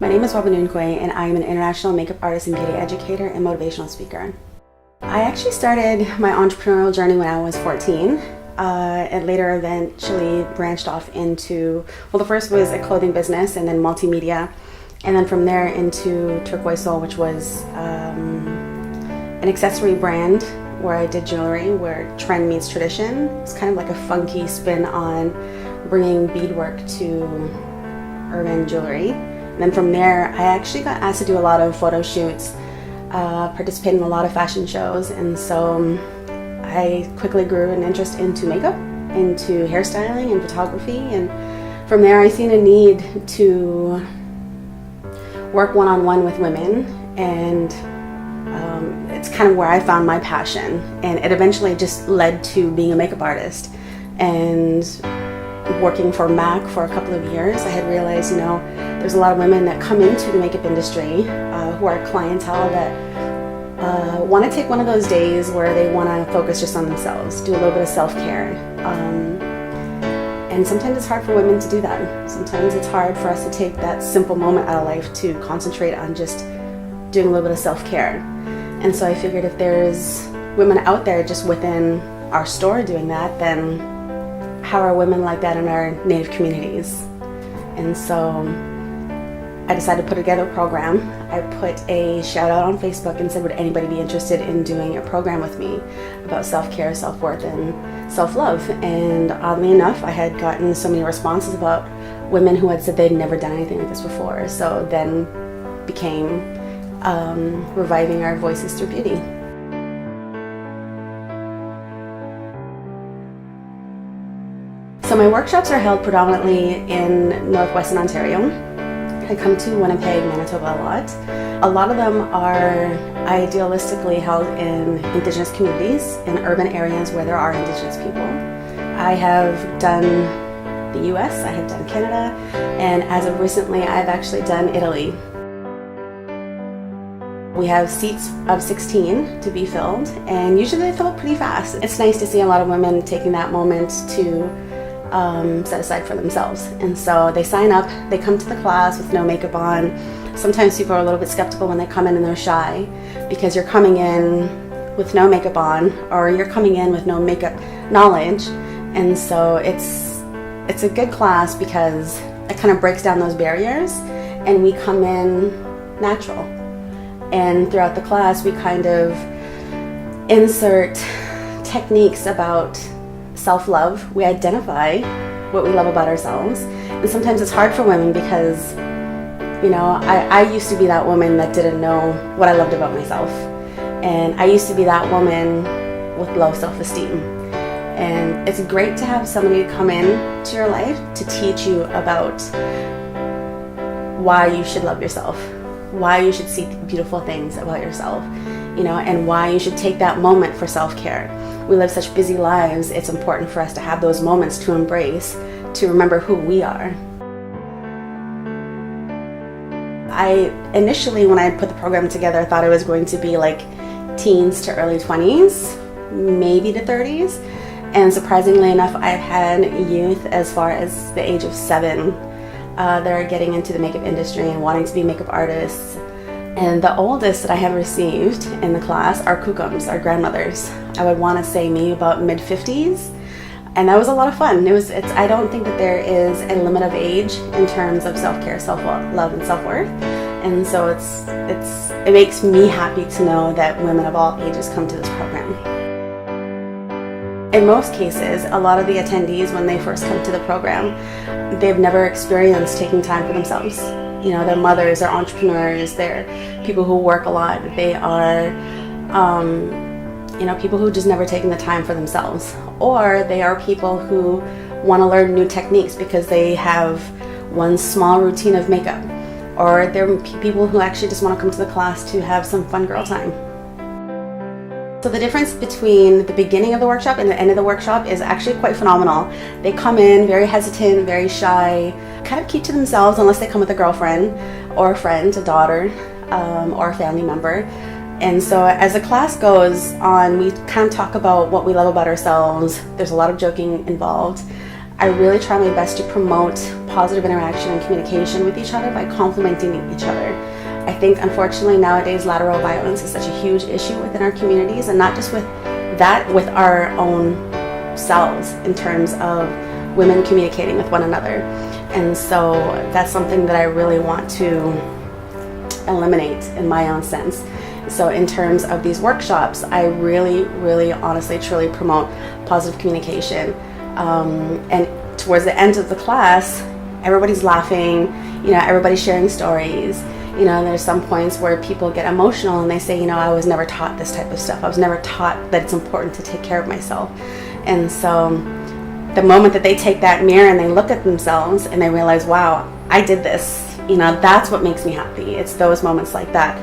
My name is Wabanoonkwe, and I am an international makeup artist and beauty educator and motivational speaker. I actually started my entrepreneurial journey when I was 14 and later eventually branched off into, well, the first was a clothing business and then multimedia, and then from there into Turquoise Soul, which was an accessory brand where I did jewelry, where trend meets tradition. It's kind of like a funky spin on bringing beadwork to urban jewelry. And then from there, I actually got asked to do a lot of photo shoots, participate in a lot of fashion shows, and so I quickly grew an interest into makeup, into hairstyling and photography, and from there I seen a need to work one-on-one with women, and it's kind of where I found my passion, and it eventually just led to being a makeup artist. And working for MAC for a couple of years, I had realized, there's a lot of women that come into the makeup industry who are clientele that want to take one of those days where they want to focus just on themselves, do a little bit of self-care. And sometimes it's hard for women to do that. Sometimes it's hard for us to take that simple moment out of life to concentrate on just doing a little bit of self-care. And so I figured if there's women out there just within our store doing that, then how are women like that in our Native communities? And so I decided to put together a program. I put a shout out on Facebook and said, would anybody be interested in doing a program with me about self-care, self-worth, and self-love? And oddly enough, I had gotten so many responses about women who had said they'd never done anything like this before. So then became reviving our voices through beauty. So my workshops are held predominantly in northwestern Ontario. I come to Winnipeg, Manitoba a lot. A lot of them are idealistically held in Indigenous communities, in urban areas where there are Indigenous people. I have done the US, I have done Canada, and as of recently, I've actually done Italy. We have seats of 16 to be filled, and usually they fill up pretty fast. It's nice to see a lot of women taking that moment to set aside for themselves. And so they sign up, they come to the class with no makeup on. Sometimes people are a little bit skeptical when they come in and they're shy because you're coming in with no makeup on, or you're coming in with no makeup knowledge. And so it's a good class because it kind of breaks down those barriers and we come in natural. And throughout the class we kind of insert techniques about self-love. We identify what we love about ourselves, and sometimes it's hard for women because I used to be that woman that didn't know what I loved about myself, and I used to be that woman with low self-esteem. And it's great to have somebody come in to your life to teach you about why you should love yourself, why you should see beautiful things about yourself, and why you should take that moment for self-care. We live such busy lives, it's important for us to have those moments to embrace, to remember who we are. I initially, when I put the program together, I thought it was going to be like teens to early 20s, maybe to 30s. And surprisingly enough, I've had youth as far as the age of 7 that are getting into the makeup industry and wanting to be makeup artists. And the oldest that I have received in the class are kukums, our grandmothers. I would want to say maybe about mid-50s. And that was a lot of fun. I don't think that there is a limit of age in terms of self-care, self-love, and self-worth. And so it makes me happy to know that women of all ages come to this program. In most cases, a lot of the attendees, when they first come to the program, they've never experienced taking time for themselves. They're mothers, they're entrepreneurs, they're people who work a lot. They are, people who just never taken the time for themselves. Or they are people who want to learn new techniques because they have one small routine of makeup. Or they're people who actually just want to come to the class to have some fun girl time. So the difference between the beginning of the workshop and the end of the workshop is actually quite phenomenal. They come in very hesitant, very shy, kind of keep to themselves unless they come with a girlfriend or a friend, a daughter, or a family member. And so as the class goes on, we kind of talk about what we love about ourselves. There's a lot of joking involved. I really try my best to promote positive interaction and communication with each other by complimenting each other. I think unfortunately nowadays lateral violence is such a huge issue within our communities, and not just with that, with our own selves in terms of women communicating with one another. And so that's something that I really want to eliminate in my own sense. So in terms of these workshops, I really honestly truly promote positive communication. And towards the end of the class, everybody's laughing, everybody's sharing stories. There's some points where people get emotional and they say, I was never taught this type of stuff. I was never taught that it's important to take care of myself. And so the moment that they take that mirror and they look at themselves and they realize, wow, I did this, that's what makes me happy. It's those moments like that.